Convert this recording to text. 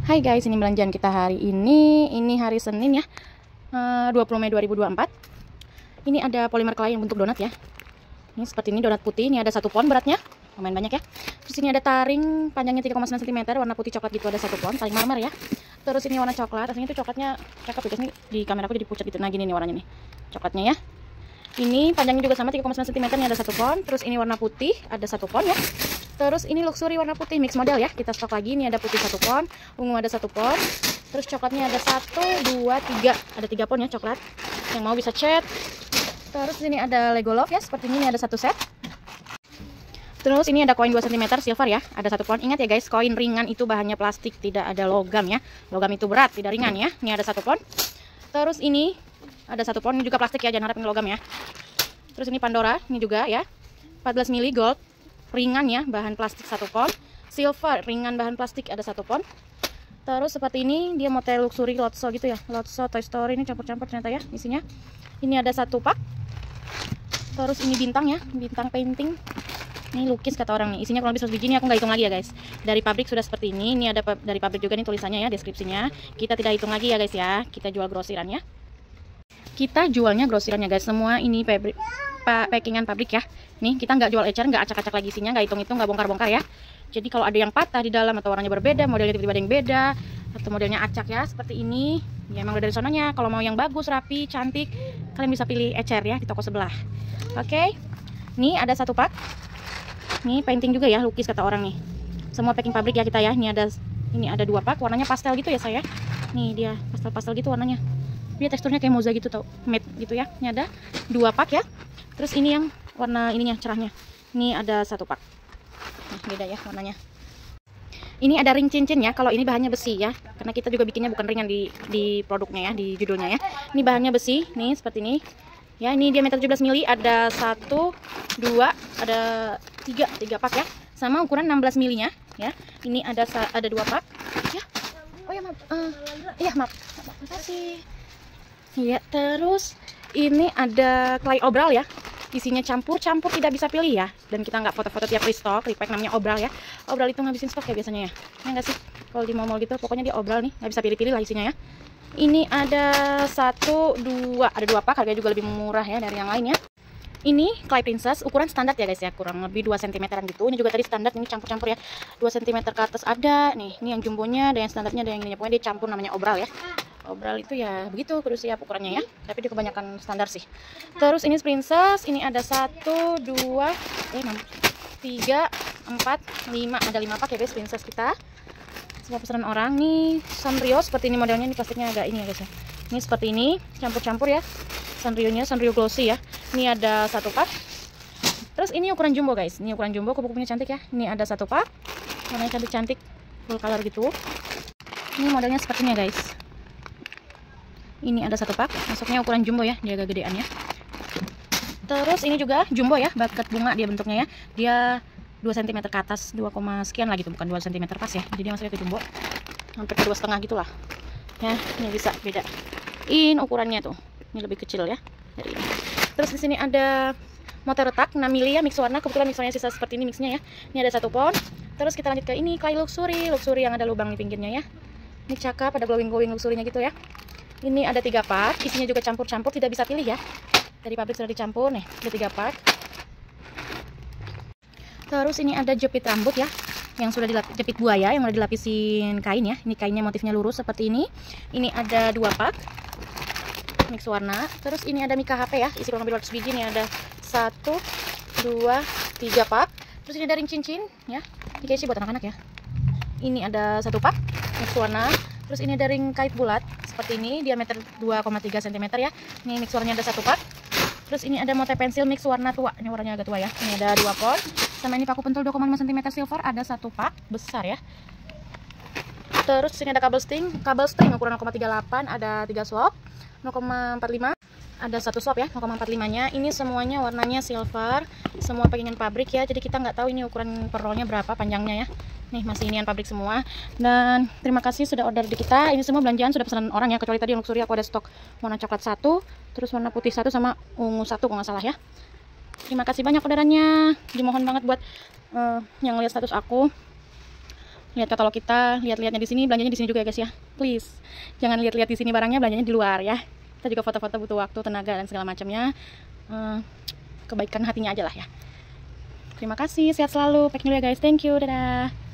Hai guys, ini belanjaan kita hari ini. Ini hari Senin ya, 20 Mei 2024. Ini ada polimer clay yang bentuk donat ya. Ini seperti ini, donat putih. Ini ada 1 pon beratnya, lumayan banyak ya. Terus ini ada taring panjangnya 3,9 cm, warna putih coklat gitu, ada 1 pon, taring marmer ya. Terus ini warna coklat, aslinya itu coklatnya cakep ya guys. Ini di kamera aku jadi pucat gitu. Nah gini nih warnanya nih, coklatnya ya. Ini panjangnya juga sama 3,9 cm, ini ada 1 pon. Terus ini warna putih, ada 1 pon ya. Terus ini luxury warna putih mix model ya, kita stok lagi. Ini ada putih 1 pon, ungu ada 1 pon. Terus coklatnya ada 1, 2, 3, ada 3 pon ya coklat. Yang mau bisa chat. Terus ini ada Lego Love ya, seperti ini ada 1 set. Terus ini ada koin 2 cm silver ya, ada 1 pon. Ingat ya guys, koin ringan itu bahannya plastik, tidak ada logam ya. Logam itu berat, tidak ringan ya. Ini ada 1 pon. Terus ini ada 1 pon, ini juga plastik ya, jangan harap ini logam ya. Terus ini Pandora, ini juga ya, 14 mili gold, ringan ya, bahan plastik 1 pon. Silver, ringan bahan plastik, ada 1 pon. Terus seperti ini, dia model luxury Lotso gitu ya, Lotso Toy Story, ini campur-campur ternyata ya isinya. Ini ada 1 pak. Terus ini bintang ya, bintang painting. Ini lukis kata orang nih, isinya kurang lebih 100 biji. Ini aku nggak hitung lagi ya guys. Dari pabrik sudah seperti ini. Ini ada dari pabrik juga nih tulisannya ya, deskripsinya. Kita tidak hitung lagi ya guys ya. Kita jual grosiran ya. Kita jualnya grosiran ya guys. Semua ini packingan pabrik ya. Nih kita nggak jual ecer, nggak acak-acak lagi isinya, nggak hitung-hitung, nggak bongkar-bongkar ya. Jadi kalau ada yang patah di dalam atau warnanya berbeda, modelnya tiba-tiba ada yang beda, atau modelnya acak ya seperti ini, ya emang udah dari sononya. Kalau mau yang bagus, rapi, cantik, kalian bisa pilih ecer ya di toko sebelah. Oke. Nih ada 1 pak. Nih painting juga ya, lukis kata orang nih. Semua packing pabrik ya kita ya. Ini ada 2 pak, warnanya pastel gitu ya saya. Nih dia pastel-pastel gitu warnanya. Dia teksturnya kayak moza gitu tau, matte gitu ya. Ini ada 2 pak ya. Terus ini yang warna ininya cerahnya. Ini ada 1 pak. Nah, beda ya warnanya. Ini ada ring cincin ya. Kalau ini bahannya besi ya. Karena kita juga bikinnya bukan ringan di produknya ya, di judulnya ya. Ini bahannya besi, nih seperti ini. Ya, ini diameter 17 mili, ada 1, 2, ada 3 pak ya. Sama ukuran 16 milinya ya. Ini ada 2 pak ya. Oh ya maaf. Iya maaf. Makasih. Iya, terus ini ada clay obral ya. Isinya campur-campur, tidak bisa pilih ya. Dan kita nggak foto-foto tiap restock, repack, namanya obral ya. Obral itu ngabisin stok ya biasanya ya. Ya nggak sih? Kalau di mall gitu pokoknya dia obral nih, nggak bisa pilih-pilih lah isinya ya. Ini ada 1, 2, ada 2 pak, harganya juga lebih murah ya dari yang lain ya. Ini clay princess, ukuran standar ya guys ya, kurang lebih 2 cm-an gitu. Ini juga tadi standar, ini campur-campur ya. 2 cm ke atas ada. Nih, ini yang jumbonya, ada yang standarnya, ada yang ininya. Pokoknya dia campur, namanya obral ya. Obral itu ya begitu kudu siap ukurannya ya. Tapi dia kebanyakan standar sih. Terus ini princess, ini ada 1, 2, 3, 4, 5. Ada 5 pak ya guys princess kita. Semua pesanan orang nih. Sanrio seperti ini modelnya, ini plastiknya agak ini ya guys ya. Ini seperti ini, campur-campur ya. Sanrio-nya, Sanrio glossy ya. Ini ada 1 pak. Terus ini ukuran jumbo guys. Ini ukuran jumbo, kupu-kupunya cantik ya. Ini ada 1 pak. Warnanya cantik-cantik, full color gitu. Ini modelnya seperti ini ya guys. Ini ada 1 pak. Masuknya ukuran jumbo ya, dia agak gedean ya. Terus ini juga jumbo ya, buket bunga dia bentuknya ya. Dia 2 cm ke atas, 2, sekian lah gitu, bukan 2 cm pas ya. Jadi dia masuknya ke jumbo. Hampir 2,5 gitulah. Ya, ini bisa bedain ukurannya tuh. Ini lebih kecil ya dari ini. Terus di sini ada motor retak 6 mili ya, mix warna. Kebetulan mixnya sisa seperti ini mixnya ya. Ini ada 1 pon. Terus kita lanjut ke ini clay luxury yang ada lubang di pinggirnya ya. Ini cakep, ada glowing luxury-nya gitu ya. Ini ada 3 pak, isinya juga campur-campur, tidak bisa pilih ya. Dari pabrik sudah dicampur nih, ada 3 pak. Terus ini ada jepit rambut ya, yang sudah jepit buaya, yang sudah dilapisin kain ya. Ini kainnya motifnya lurus seperti ini. Ini ada 2 pak, mix warna. Terus ini ada mika HP ya, isi kurang lebih 200 biji. Ini ada 1, 2, 3 pak. Terus ini ada ring cincin ya, ini kayaknya sih buat anak-anak ya. Ini ada 1 pak, mix warna. Terus ini ada ring kait bulat seperti ini, diameter 2,3 cm ya. Ini mix warnanya ada 1 pak. Terus ini ada motif pensil mix warna tua, ini warnanya agak tua ya. Ini ada 2 pon. Sama ini paku pentul 2,5 cm silver, ada 1 pak besar ya. Terus sini ada kabel string ukuran 0,38, ada 3 slot 0,45, ada 1 slot ya 0,45-nya. Ini semuanya warnanya silver, semua packingan pabrik ya. Jadi kita nggak tahu ini ukuran per rollnya berapa panjangnya ya. Nih masih inian pabrik semua. Dan terima kasih sudah order di kita. Ini semua belanjaan sudah pesanan orang ya, kecuali tadi yang luxury aku ada stok warna coklat 1, terus warna putih 1 sama ungu 1 kalau nggak salah ya. Terima kasih banyak orderannya. Dimohon banget buat yang lihat status aku lihat katalog kita, lihat-lihatnya di sini, belanjanya di sini juga ya guys ya. Please, jangan lihat-lihat di sini barangnya, belanjanya di luar ya. Kita juga foto-foto butuh waktu, tenaga dan segala macamnya. Kebaikan hatinya aja lah ya. Terima kasih, sehat selalu. Packing dulu ya guys. Thank you. Dadah.